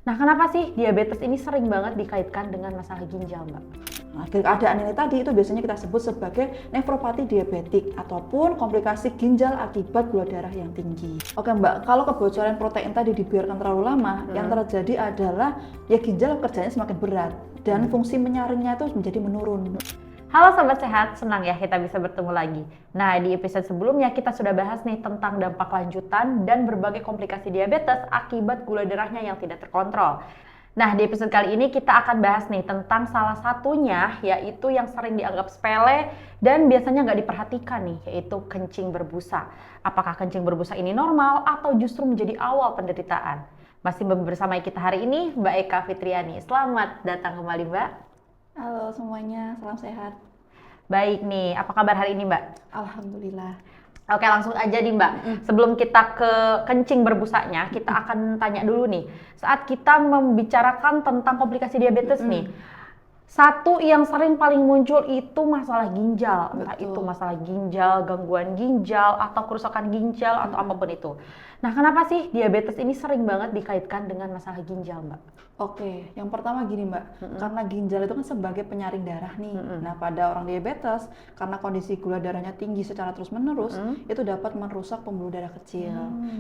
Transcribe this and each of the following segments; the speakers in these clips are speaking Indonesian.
Nah, kenapa sih diabetes ini sering banget dikaitkan dengan masalah ginjal, Mbak? Nah, keadaan ini tadi itu biasanya kita sebut sebagai nefropati diabetik ataupun komplikasi ginjal akibat gula darah yang tinggi. Oke Mbak, kalau kebocoran protein tadi dibiarkan terlalu lama, yang terjadi adalah ya ginjal kerjanya semakin berat dan fungsi menyaringnya itu menjadi menurun. Halo Sobat Sehat, senang ya kita bisa bertemu lagi. Nah, di episode sebelumnya kita sudah bahas nih tentang dampak lanjutan dan berbagai komplikasi diabetes akibat gula darahnya yang tidak terkontrol. Nah, di episode kali ini kita akan bahas nih tentang salah satunya, yaitu yang sering dianggap sepele dan biasanya nggak diperhatikan nih, yaitu kencing berbusa. Apakah kencing berbusa ini normal atau justru menjadi awal penderitaan? Masih bersama kita hari ini Mbak Eka Fitriani. Selamat datang kembali Mbak. Halo semuanya, salam sehat. Baik nih, apa kabar hari ini Mbak? Alhamdulillah. Oke, langsung aja nih Mbak. Sebelum kita ke kencing berbusanya, kita akan tanya dulu nih. Saat kita membicarakan tentang komplikasi diabetes nih, satu yang sering paling muncul itu masalah ginjal. Entah itu masalah ginjal, gangguan ginjal, atau kerusakan ginjal, atau apapun itu. Nah, kenapa sih diabetes ini sering banget dikaitkan dengan masalah ginjal, Mbak? Oke, yang pertama gini Mbak, karena ginjal itu kan sebagai penyaring darah nih. Nah pada orang diabetes, karena kondisi gula darahnya tinggi secara terus-menerus, itu dapat merusak pembuluh darah kecil.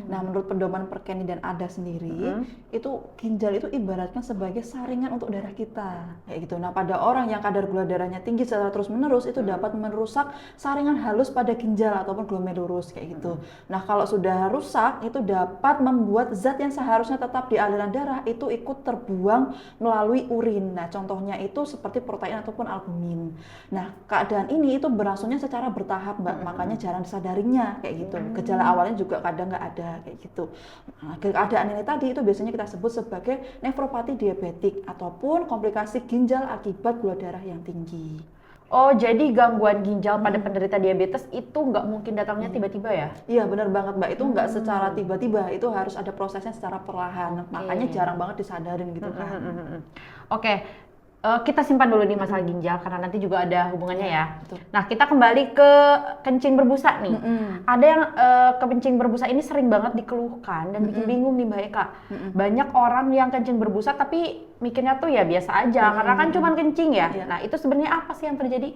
Nah menurut pedoman Perkeni dan Ada sendiri, itu ginjal itu ibaratnya sebagai saringan untuk darah kita, kayak gitu. Nah pada orang yang kadar gula darahnya tinggi secara terus-menerus, itu dapat merusak saringan halus pada ginjal ataupun glomerulus, kayak gitu. Nah kalau sudah rusak, itu dapat membuat zat yang seharusnya tetap di aliran darah itu ikut terbuang melalui urin. Nah, contohnya itu seperti protein ataupun albumin. Nah, keadaan ini itu berlangsungnya secara bertahap, Mbak. Makanya jarang disadarinya kayak gitu. Gejala awalnya juga kadang nggak ada kayak gitu. Nah, keadaan ini tadi itu biasanya kita sebut sebagai nefropati diabetik ataupun komplikasi ginjal akibat gula darah yang tinggi. Oh, jadi gangguan ginjal pada penderita diabetes itu nggak mungkin datangnya tiba-tiba ya? Iya benar banget Mbak, itu nggak secara tiba-tiba, itu harus ada prosesnya secara perlahan. Makanya jarang banget disadarin gitu kan. Oke, kita simpan dulu nih masalah ginjal karena nanti juga ada hubungannya ya. Betul. Nah, kita kembali ke kencing berbusa nih. Ada yang kencing berbusa ini sering banget dikeluhkan dan bikin bingung nih Mbak Eka. Banyak orang yang kencing berbusa tapi mikirnya tuh ya biasa aja karena kan cuma kencing ya. Iya. Nah, itu sebenarnya apa sih yang terjadi?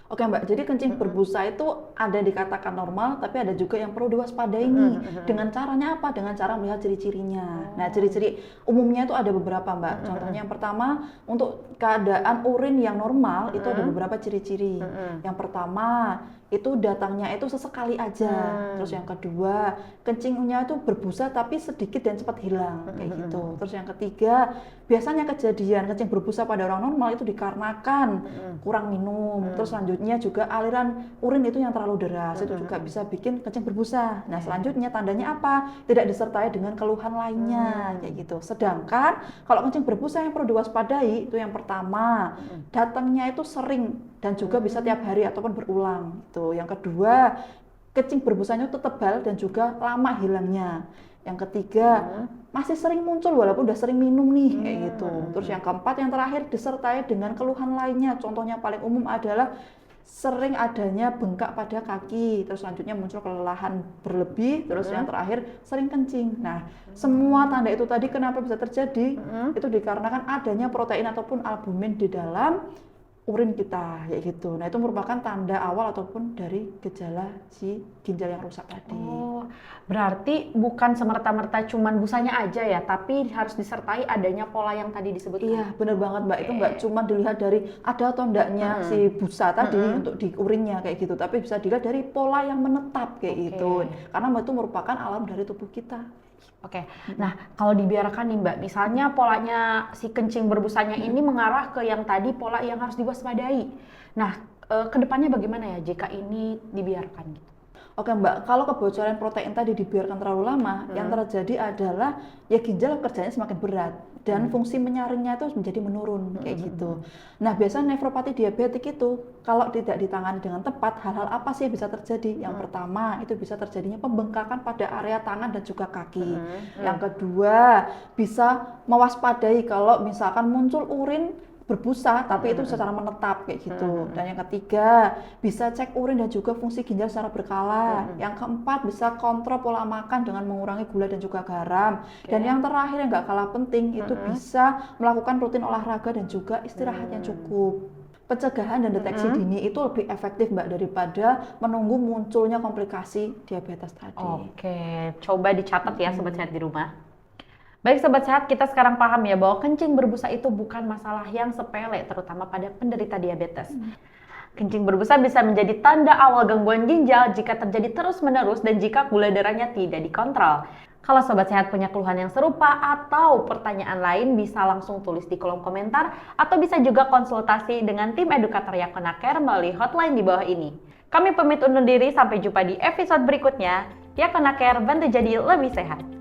Oke Mbak, jadi kencing berbusa itu ada dikatakan normal, tapi ada juga yang perlu diwaspadai nih. Dengan caranya apa? Dengan cara melihat ciri-cirinya. Nah, ciri-ciri umumnya itu ada beberapa Mbak. Contohnya yang pertama, untuk keadaan urin yang normal itu ada beberapa ciri-ciri. Yang pertama, itu datangnya itu sesekali aja. Terus yang kedua, kencingnya itu berbusa tapi sedikit dan cepat hilang, kayak gitu. Terus yang ketiga, biasanya kejadian kencing berbusa pada orang normal itu dikarenakan kurang minum. Terus selanjutnya juga aliran urin itu yang terlalu deras, itu juga bisa bikin kencing berbusa. Nah selanjutnya tandanya apa? Tidak disertai dengan keluhan lainnya, kayak gitu. Sedangkan kalau kencing berbusa yang perlu diwaspadai itu yang pertama, datangnya itu sering dan juga bisa tiap hari ataupun berulang. Itu. Yang kedua, kencing berbusanya itu tebal dan juga lama hilangnya. Yang ketiga, masih sering muncul walaupun udah sering minum nih, kayak gitu. Terus yang keempat, yang terakhir disertai dengan keluhan lainnya. Contohnya paling umum adalah sering adanya bengkak pada kaki, terus selanjutnya muncul kelelahan berlebih, terus yang terakhir sering kencing. Nah, semua tanda itu tadi kenapa bisa terjadi? Itu dikarenakan adanya protein ataupun albumin di dalam urin kita, kayak gitu. Nah, itu merupakan tanda awal ataupun dari gejala si ginjal yang rusak tadi. Oh, berarti bukan semerta-merta cuman busanya aja ya, tapi harus disertai adanya pola yang tadi disebutkan. Iya, bener banget Mbak. Itu nggak cuma dilihat dari ada atau enggaknya si busa tadi untuk di urinnya kayak gitu, tapi bisa dilihat dari pola yang menetap kayak gitu. Karena itu merupakan alam dari tubuh kita. Oke, nah kalau dibiarkan nih Mbak, misalnya polanya si kencing berbusanya ini mengarah ke yang tadi pola yang harus diwaspadai. Nah, kedepannya bagaimana ya jika ini dibiarkan gitu? Oke Mbak, kalau kebocoran protein tadi dibiarkan terlalu lama, yang terjadi adalah ya ginjal kerjanya semakin berat dan fungsi menyaringnya itu menjadi menurun kayak gitu. Nah biasanya nefropati diabetik itu kalau tidak ditangani dengan tepat, hal-hal apa sih yang bisa terjadi? Yang pertama itu bisa terjadinya pembengkakan pada area tangan dan juga kaki. Yang kedua bisa mewaspadai kalau misalkan muncul urin berbusa, tapi itu secara menetap kayak gitu. Dan yang ketiga, bisa cek urin dan juga fungsi ginjal secara berkala. Yang keempat, bisa kontrol pola makan dengan mengurangi gula dan juga garam. Dan yang terakhir yang nggak kalah penting, itu bisa melakukan rutin olahraga dan juga istirahat yang cukup. Pencegahan dan deteksi dini itu lebih efektif Mbak daripada menunggu munculnya komplikasi diabetes tadi. Oke, coba dicatat ya Sobat Sehat di rumah. Baik Sobat Sehat, kita sekarang paham ya bahwa kencing berbusa itu bukan masalah yang sepele, terutama pada penderita diabetes. Kencing berbusa bisa menjadi tanda awal gangguan ginjal jika terjadi terus-menerus dan jika gula darahnya tidak dikontrol. Kalau Sobat Sehat punya keluhan yang serupa atau pertanyaan lain, bisa langsung tulis di kolom komentar atau bisa juga konsultasi dengan tim edukator Yakonaker melalui hotline di bawah ini. Kami pamit undur diri, sampai jumpa di episode berikutnya. Yakonaker, bantu jadi lebih sehat.